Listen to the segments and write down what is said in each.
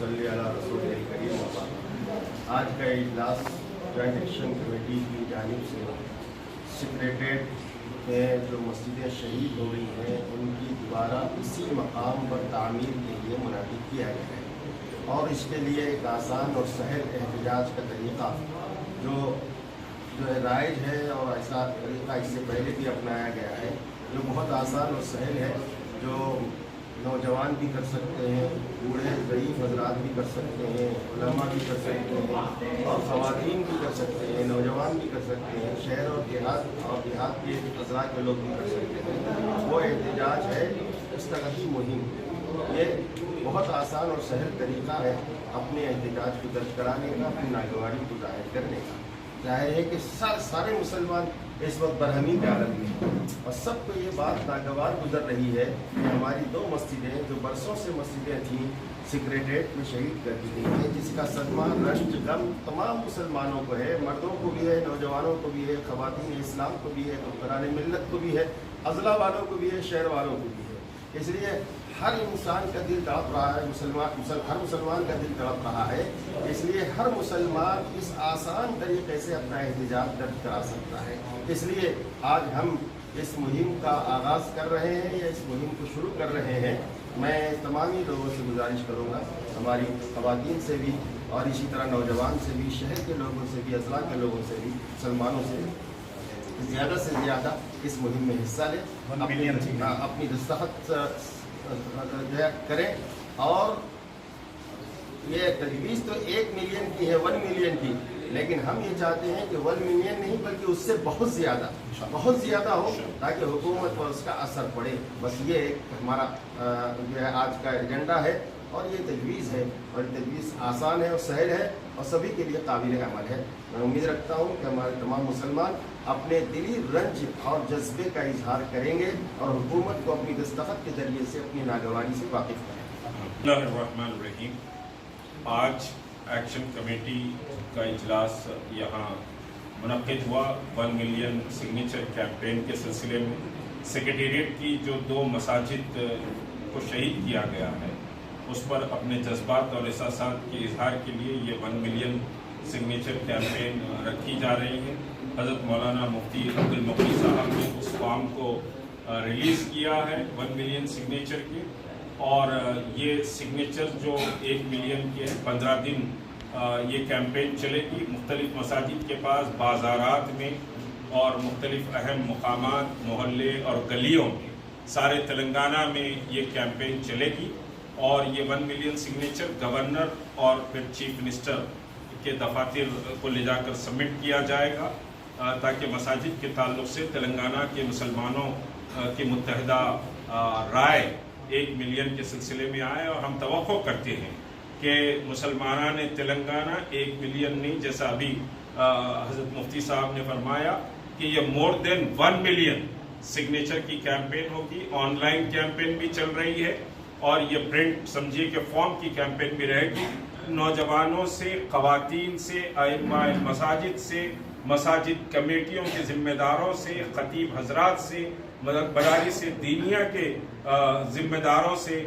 सल्ली अला रसूलिल करीम व बाद। आज का इजलास जॉइंट एक्शन कमेटी की जानिब से सेक्रेटेरिएट में जो मस्जिदें शहीद हो गई हैं उनकी दोबारा इसी मकाम पर तामीर के लिए मुनादिद किया गया है और इसके लिए एक आसान और सहल एहतजाज का तरीक़ा जो राइज है और ऐसा तरीक़ा इससे पहले भी अपनाया गया है जो बहुत आसान और सहल है, जो नौजवान भी कर सकते हैं, बूढ़े ज़ईफ़ हज़रात भी कर सकते हैं, उलमा भी कर सकते हैं और ख़वातीन भी कर सकते हैं, नौजवान भी कर सकते हैं, शहर और देहात के अज़रा के लोग भी कर सकते हैं। वो एहतजाज है इस्तग़ाथी मुहिम। ये बहुत आसान और सहल तरीक़ा है अपने एहतजाज को दर्ज कराने का, अपनी नागवारी को ज़ाहिर करने का। जाहिर है कि सारे मुसलमान इस वक्त बरहमी की हालत में और सबको ये बात नागवार गुजर रही है कि हमारी दो मस्जिदें जो बरसों से मस्जिदें थीं सेक्रेटेरिएट में शहीद कर दी गई है, जिसका सदमा रंज गम तमाम मुसलमानों को है, मर्दों को भी है, नौजवानों को भी है, ख़वातीन इस्लाम को भी है, हुक्मरान मिल्लत को भी है, अज़ला वालों को भी है, शहर वालों को भी है। इसलिए हर इंसान का दिल तड़प रहा है, हर मुसलमान का दिल तड़प रहा है। इसलिए हर मुसलमान इस आसान तरीके से अपना एहतजाज दर्ज करा सकता है। इसलिए आज हम इस मुहिम का आगाज़ कर रहे हैं या इस मुहिम को शुरू कर रहे हैं। मैं तमाम ही लोगों से गुजारिश करूँगा, हमारी ख़वातीन से भी और इसी तरह नौजवान से भी, शहर के लोगों से भी, अज़ला के लोगों से भी, मुसलमानों से ज़्यादा से ज़्यादा इस मुहिम में हिस्सा लें, अपनी दस्तखत जो है करें। और ये तजवीज़ तो 1 मिलियन की है, 1 मिलियन की, लेकिन हम ये चाहते हैं कि 1 मिलियन नहीं बल्कि उससे बहुत ज़्यादा हो ताकि हुकूमत पर उसका असर पड़े। बस ये एक हमारा जो है आज का एजेंडा है और ये तजवीज़ है और तजवीज़ आसान है और सहल है और सभी के लिए काबिल अमल है। मैं उम्मीद रखता हूँ कि हमारे तमाम मुसलमान अपने दिली रंज और जज्बे का इजहार करेंगे और हुकूमत को अपनी दस्तखत के ज़रिए से अपनी नागवारी से वाकिफ़ करेंगे। आज एक्शन कमेटी का इजलास यहाँ मुनक़्क़िद हुआ 1 मिलियन सिग्नेचर कैंपेन के सिलसिले में। सेक्रेटेरिएट की जो 2 मसाजिद को शहीद किया गया है उस पर अपने जज्बात और एहसासात के इजहार के लिए ये 1 मिलियन सिग्नेचर कैंपेन रखी जा रही है। हज़रत मौलाना मुफ्ती अब्दुल मुक़ीम साहब ने उस फॉर्म को रिलीज़ किया है 1 मिलियन सिग्नेचर के, और ये सिग्नेचर जो 1 मिलियन के 15 दिन ये कैंपेन चलेगी। मुख्तलिफ मसाजिद के पास, बाज़ारात में और मुख्तलिफ अहम मकामात, मोहल्ले और गलियों में सारे तेलंगाना में ये कैंपेन चलेगी। और ये 1 मिलियन सिग्नेचर गवर्नर और फिर चीफ मिनिस्टर के दफातर को ले जाकर सबमिट किया जाएगा ताकि मसाजिद के ताल्लुक़ से तेलंगाना के मुसलमानों की मुत्तहिदा राय 1 मिलियन के सिलसिले में आए। और हम तवक्को करते हैं कि मुसलमानान तेलंगाना 1 मिलियन नहीं, जैसा अभी हज़रत मुफ्ती साहब ने फरमाया कि ये मोर देन 1 मिलियन सिग्नेचर की कैंपेन होगी। ऑनलाइन कैंपेन भी चल रही है और ये प्रिंट समझिए कि फॉर्म की कैंपेन भी रहेगी। नौजवानों से, ख़वातीन से, आइम्माए मसाजिद से, मसाजिद कमेटियों के ज़िम्मेदारों से, ख़तीब हज़रात से, मदद बरारी से, दीनिया के ज़िम्मेदारों से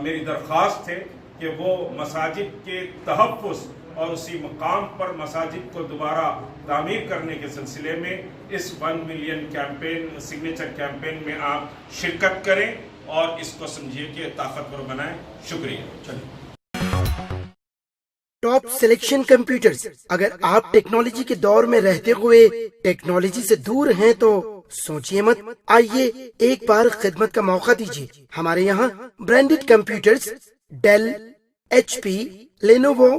मेरी दरख्वास्त है कि वो मसाजिद के तहफ़्फ़ुज़ और उसी मकाम पर मसाजिद को दोबारा तामीर करने के सिलसिले में इस 1 मिलियन कैंपेन सिग्नेचर कैंपेन में आप शिरकत करें और इसको समझिए कि ताकतवर बनाएं। शुक्रिया। Top selection computers. अगर आप टेक्नोलॉजी के दौर में रहते हुए टेक्नोलॉजी से दूर हैं तो सोचिए मत, आइए एक बार खिदमत का मौका दीजिए। हमारे यहाँ branded computers Dell, HP, Lenovo,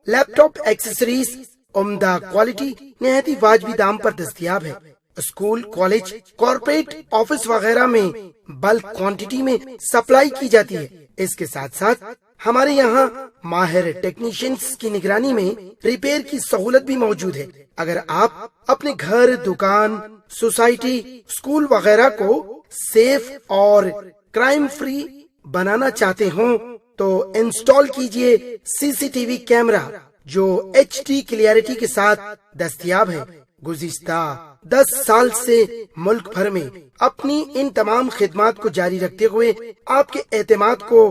laptop accessories उम्दा क्वालिटी निहायत ही वाजिबी दाम पर दस्तयाब है। स्कूल, कॉलेज, कॉर्पोरेट, ऑफिस वगैरह में बल्क क्वांटिटी में सप्लाई की जाती है। इसके साथ साथ हमारे यहाँ माहिर टेक्नीशियंस की निगरानी में रिपेयर की सहूलत भी मौजूद है। अगर आप अपने घर, दुकान, सोसाइटी, स्कूल वगैरह को सेफ और क्राइम फ्री बनाना चाहते हो तो इंस्टॉल कीजिए CCTV कैमरा जो HD क्लियरिटी के साथ दस्तयाब है। गुज़िश्ता 10 साल से मुल्क भर में अपनी इन तमाम खिदमात को जारी रखते हुए आपके एतमाद को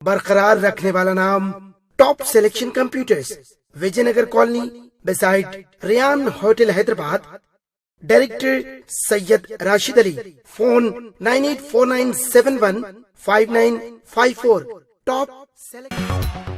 बरकरार रखने वाला नाम top selection computers, Vijaynagar colony beside Rayan Hotel Hyderabad. Director Sayyid Rashid Ali. Phone 9849715954. Top Select.